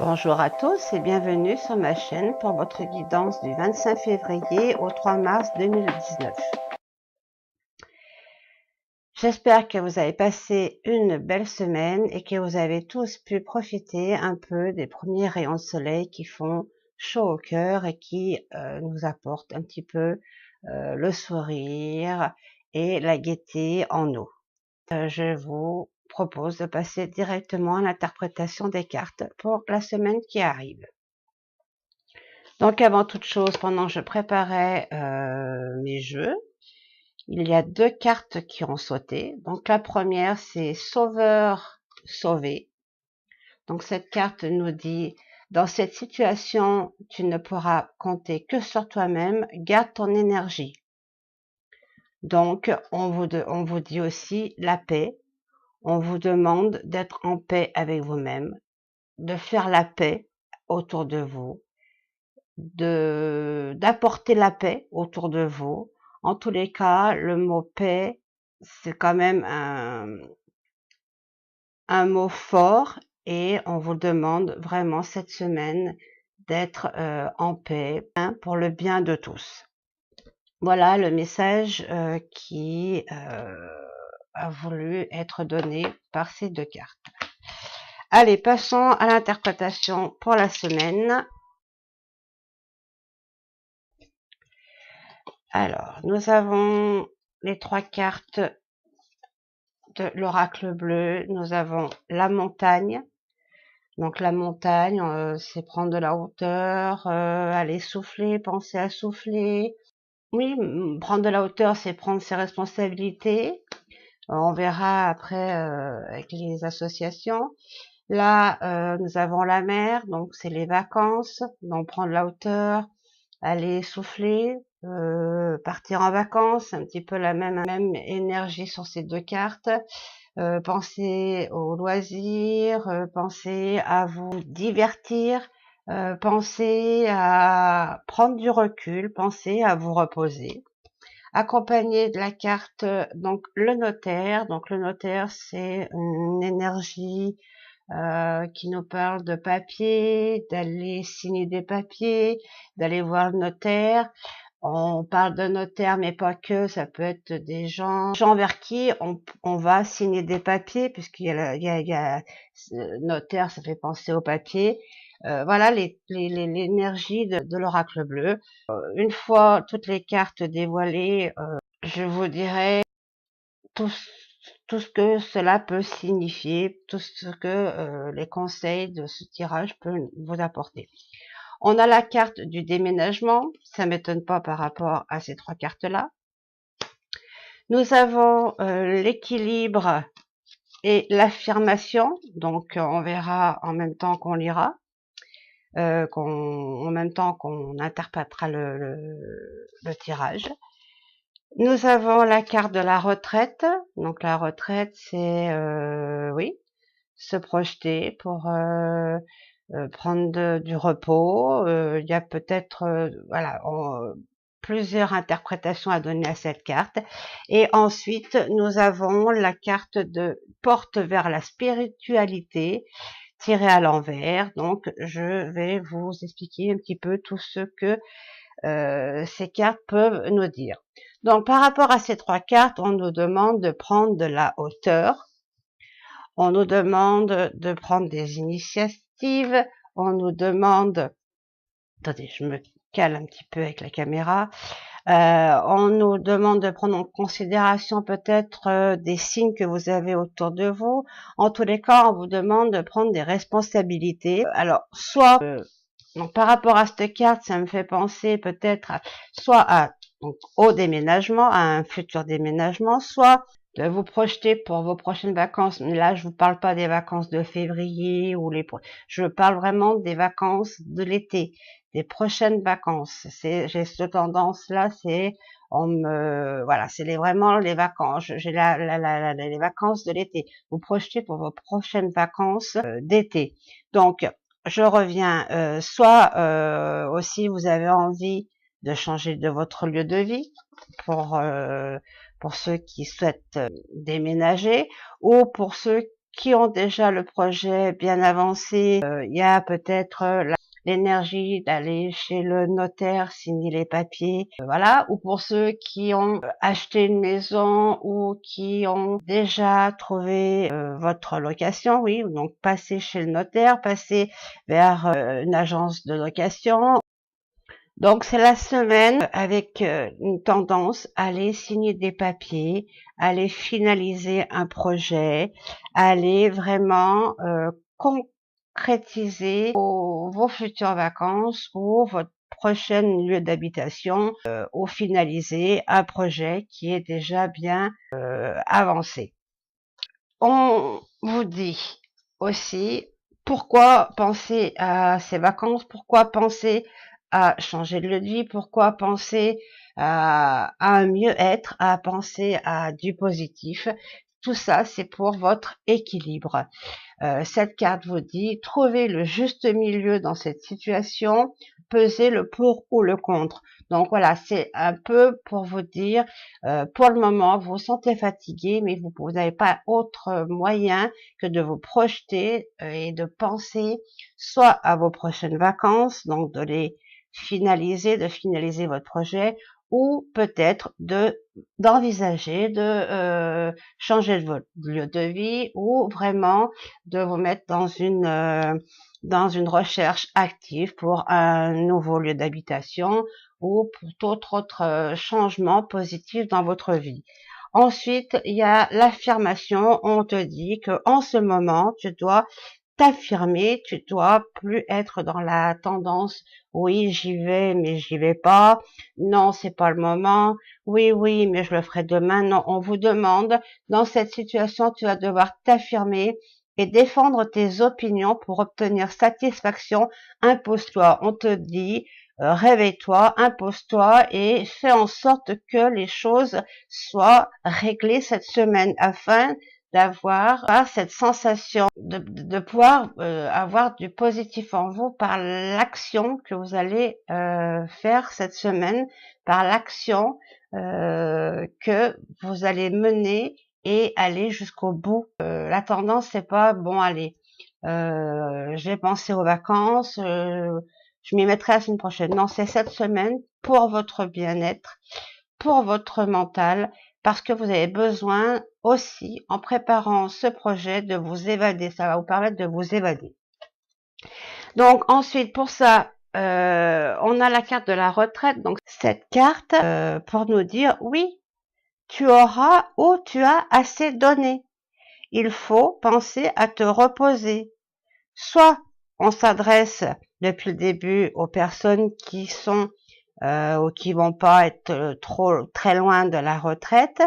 Bonjour à tous et bienvenue sur ma chaîne pour votre guidance du 25 février au 3 mars 2019. J'espère que vous avez passé une belle semaine et que vous avez tous pu profiter un peu des premiers rayons de soleil qui font chaud au cœur et qui nous apportent un petit peu le sourire et la gaieté en nous. Je vous propose de passer directement à l'interprétation des cartes pour la semaine qui arrive. Donc avant toute chose, pendant que je préparais mes jeux, il y a deux cartes qui ont sauté. Donc la première, c'est Sauveur sauvé. Donc cette carte nous dit, dans cette situation, tu ne pourras compter que sur toi-même, garde ton énergie. Donc on vous dit aussi la paix. On vous demande d'être en paix avec vous-même, de faire la paix autour de vous, d'apporter la paix autour de vous. En tous les cas, le mot paix, c'est quand même un mot fort et on vous demande vraiment cette semaine d'être en paix pour le bien de tous. Voilà le message qui a voulu être donné par ces deux cartes. Allez, passons à l'interprétation pour la semaine. Alors, nous avons les trois cartes de l'oracle bleu. Nous avons la montagne. Donc la montagne, c'est prendre de la hauteur, aller souffler, penser à souffler. Oui, prendre de la hauteur, c'est prendre ses responsabilités. On verra après avec les associations. Là, nous avons la mer, donc c'est les vacances. Donc prendre la hauteur, aller souffler, partir en vacances, un petit peu la même énergie sur ces deux cartes. Pensez aux loisirs, pensez à vous divertir, pensez à prendre du recul, pensez à vous reposer. Accompagné de la carte, donc le notaire. Donc le notaire, c'est une énergie qui nous parle de papier, d'aller signer des papiers, d'aller voir le notaire. On parle de notaire, mais pas que, ça peut être des gens vers qui on va signer des papiers, puisqu'il y a notaire, ça fait penser au papier. Voilà l'énergie de l'oracle bleu. Une fois toutes les cartes dévoilées, je vous dirai tout, tout ce que cela peut signifier, tout ce que les conseils de ce tirage peuvent vous apporter. On a la carte du déménagement, ça m'étonne pas par rapport à ces trois cartes-là. Nous avons l'équilibre et l'affirmation, donc on verra en même temps qu'on lira, en même temps qu'on interprétera le tirage. Nous avons la carte de la retraite. Donc la retraite, c'est oui, se projeter pour prendre du repos. Il y a peut-être voilà plusieurs interprétations à donner à cette carte. Et ensuite, nous avons la carte de porte vers la spiritualité tirée à l'envers. Donc, je vais vous expliquer un petit peu tout ce que ces cartes peuvent nous dire. Donc, par rapport à ces trois cartes, on nous demande de prendre de la hauteur. On nous demande de prendre des initiatives. On nous demande... Attendez, je me cale un petit peu avec la caméra. On nous demande de prendre en considération peut-être des signes que vous avez autour de vous. En tous les cas, on vous demande de prendre des responsabilités. Alors, soit... donc, par rapport à cette carte, ça me fait penser peut-être soit au déménagement, à un futur déménagement, soit de vous projeter pour vos prochaines vacances. Mais là, je vous parle pas des vacances de février je parle vraiment des vacances de l'été, des prochaines vacances. J'ai cette tendance-là, voilà, c'est vraiment les vacances. J'ai les vacances de l'été. Vous projetez pour vos prochaines vacances d'été. Donc, je reviens, soit aussi vous avez envie de changer de votre lieu de vie pour ceux qui souhaitent déménager ou pour ceux qui ont déjà le projet bien avancé, il y a peut-être l'énergie d'aller chez le notaire signer les papiers, voilà. Ou pour ceux qui ont acheté une maison ou qui ont déjà trouvé votre location, oui, donc passez chez le notaire, passez vers une agence de location. Donc c'est la semaine avec une tendance à aller signer des papiers, aller finaliser un projet, aller vraiment concrétiser vos futures vacances ou votre prochain lieu d'habitation ou finaliser un projet qui est déjà bien avancé. On vous dit aussi pourquoi penser à ces vacances, pourquoi penser à changer de lieu de vie, pourquoi penser à un mieux-être, à penser à du positif. Tout ça, c'est pour votre équilibre. Cette carte vous dit, trouvez le juste milieu dans cette situation, pesez le pour ou le contre. Donc voilà, c'est un peu pour vous dire, pour le moment, vous vous sentez fatigué, mais vous n'avez pas autre moyen que de vous projeter et de penser soit à vos prochaines vacances, donc de les finaliser, de finaliser votre projet, ou peut-être d'envisager de changer de votre lieu de vie ou vraiment de vous mettre dans une recherche active pour un nouveau lieu d'habitation ou pour tout autre changement positif dans votre vie. Ensuite, il y a l'affirmation. On te dit que en ce moment, tu dois t'affirmer, tu dois plus être dans la tendance oui j'y vais mais j'y vais pas, non c'est pas le moment, oui oui mais je le ferai demain. Non, on vous demande dans cette situation tu vas devoir t'affirmer et défendre tes opinions pour obtenir satisfaction. Impose-toi, on te dit réveille-toi, impose-toi et fais en sorte que les choses soient réglées cette semaine afin d'avoir cette sensation de pouvoir avoir du positif en vous par l'action que vous allez faire cette semaine, par l'action que vous allez mener et aller jusqu'au bout. La tendance, c'est pas bon, allez, je vais penser aux vacances, je m'y mettrai la semaine prochaine. Non, c'est cette semaine pour votre bien-être, pour votre mental, parce que vous avez besoin aussi, en préparant ce projet, de vous évader. Ça va vous permettre de vous évader. Donc ensuite, pour ça, on a la carte de la retraite. Donc cette carte pour nous dire, oui, tu auras ou tu as assez donné. Il faut penser à te reposer. Soit on s'adresse depuis le début aux personnes qui sont ou qui vont pas être très loin de la retraite,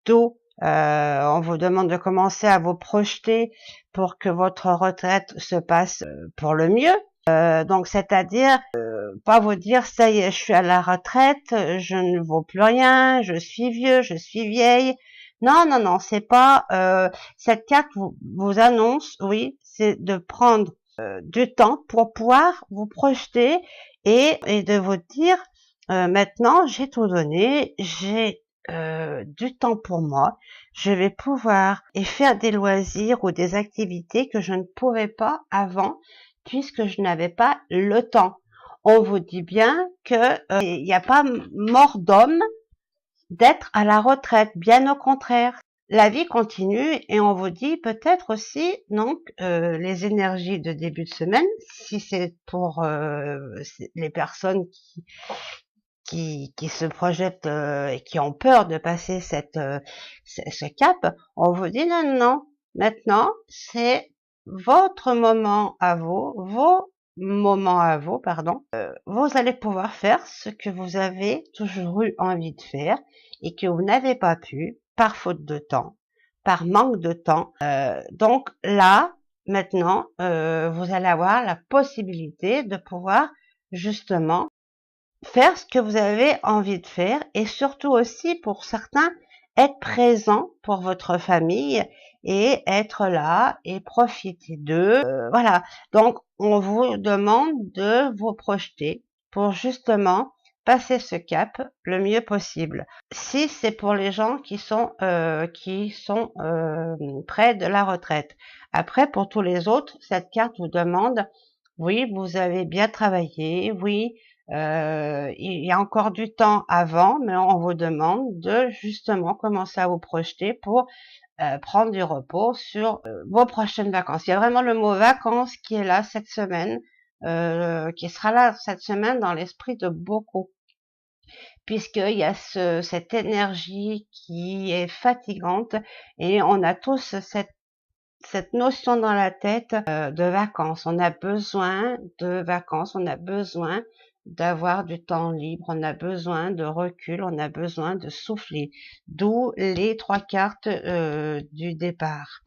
d'où on vous demande de commencer à vous projeter pour que votre retraite se passe pour le mieux. Donc c'est-à-dire pas vous dire ça y est, je suis à la retraite, je ne vaux plus rien, je suis vieux, je suis vieille. Non, non, non, c'est pas cette carte vous annonce, oui, c'est de prendre du temps pour pouvoir vous projeter et de vous dire maintenant j'ai tout donné, j'ai du temps pour moi, je vais pouvoir et faire des loisirs ou des activités que je ne pouvais pas avant puisque je n'avais pas le temps. On vous dit bien que il n'y a pas mort d'homme d'être à la retraite, bien au contraire. La vie continue et on vous dit peut-être aussi donc les énergies de début de semaine, si c'est pour les personnes qui se projettent et qui ont peur de passer ce cap, on vous dit non, non, maintenant c'est votre moment à vous, vos moments à vous, pardon. Vous allez pouvoir faire ce que vous avez toujours eu envie de faire et que vous n'avez pas pu par faute de temps, par manque de temps. Donc là, maintenant, vous allez avoir la possibilité de pouvoir justement faire ce que vous avez envie de faire et surtout aussi pour certains être présent pour votre famille et être là et profiter d'eux. Voilà, donc on vous demande de vous projeter pour justement passer ce cap le mieux possible. Si c'est pour les gens qui sont près de la retraite. Après, pour tous les autres, cette carte vous demande, oui, vous avez bien travaillé, oui, il y a encore du temps avant, mais on vous demande de justement commencer à vous projeter pour prendre du repos sur vos prochaines vacances. Il y a vraiment le mot vacances qui est là cette semaine, qui sera là cette semaine dans l'esprit de beaucoup, puisqu'il y a cette énergie qui est fatigante et on a tous cette notion dans la tête de vacances. On a besoin de vacances, on a besoin d'avoir du temps libre, on a besoin de recul, on a besoin de souffler. D'où les 3 cartes du départ.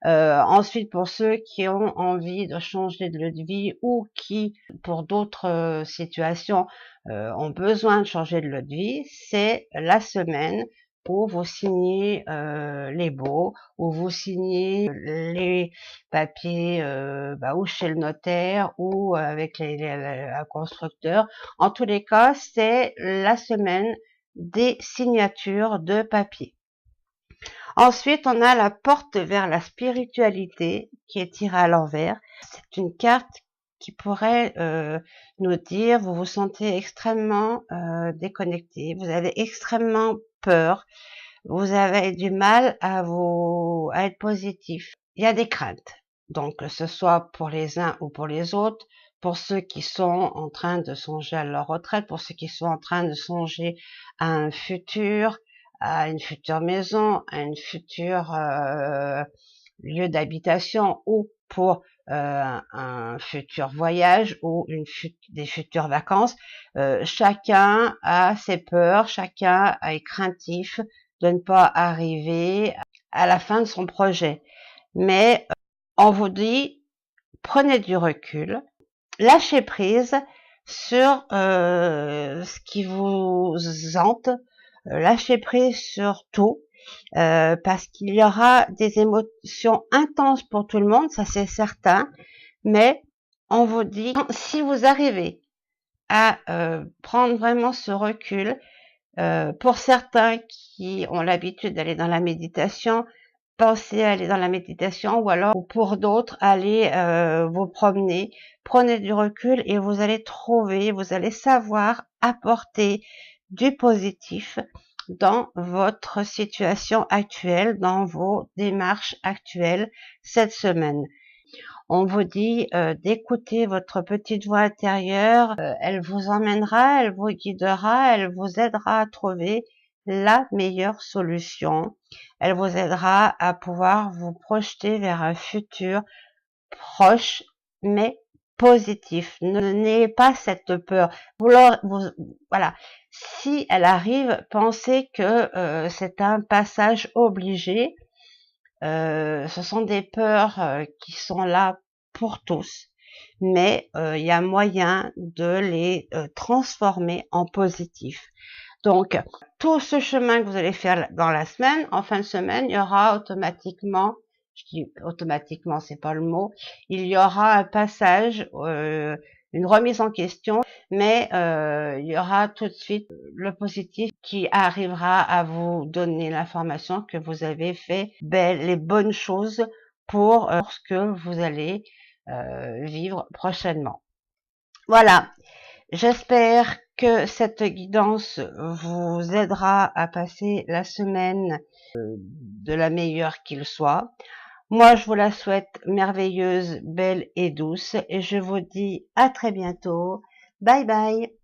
Ensuite, pour ceux qui ont envie de changer de lieu de vie ou qui, pour d'autres situations, ont besoin de changer de lieu de vie, c'est la semaine où vous signez les baux, où vous signez les papiers ou chez le notaire ou avec un constructeur. En tous les cas, c'est la semaine des signatures de papier. Ensuite, on a la porte vers la spiritualité qui est tirée à l'envers. C'est une carte qui pourrait nous dire vous vous sentez extrêmement déconnecté, vous avez extrêmement peur, vous avez du mal à être positif. Il y a des craintes. Donc, que ce soit pour les uns ou pour les autres, pour ceux qui sont en train de songer à leur retraite, pour ceux qui sont en train de songer à un futur, à une future maison, à une future lieu d'habitation ou pour un futur voyage ou des futures vacances. Chacun a ses peurs, chacun est craintif de ne pas arriver à la fin de son projet. Mais on vous dit, prenez du recul, lâchez prise sur ce qui vous hante, lâchez prise sur tout, parce qu'il y aura des émotions intenses pour tout le monde, ça c'est certain, mais on vous dit, si vous arrivez à prendre vraiment ce recul, pour certains qui ont l'habitude d'aller dans la méditation, pensez à aller dans la méditation, ou alors pour d'autres, allez vous promener, prenez du recul et vous allez savoir apporter du positif dans votre situation actuelle, dans vos démarches actuelles cette semaine. On vous dit d'écouter votre petite voix intérieure, elle vous emmènera, elle vous guidera, elle vous aidera à trouver la meilleure solution. Elle vous aidera à pouvoir vous projeter vers un futur proche, mais positif. N'ayez pas cette peur. Voilà. Si elle arrive, pensez que c'est un passage obligé. Ce sont des peurs qui sont là pour tous, mais il y a moyen de les transformer en positif. Donc, tout ce chemin que vous allez faire dans la semaine, en fin de semaine, il y aura automatiquement, je dis automatiquement, c'est pas le mot, il y aura un passage, une remise en question, mais il y aura tout de suite le positif qui arrivera à vous donner l'information que vous avez fait les bonnes choses pour ce que vous allez vivre prochainement. Voilà, j'espère que cette guidance vous aidera à passer la semaine de la meilleure qu'il soit. Moi, je vous la souhaite merveilleuse, belle et douce et je vous dis à très bientôt. Bye bye.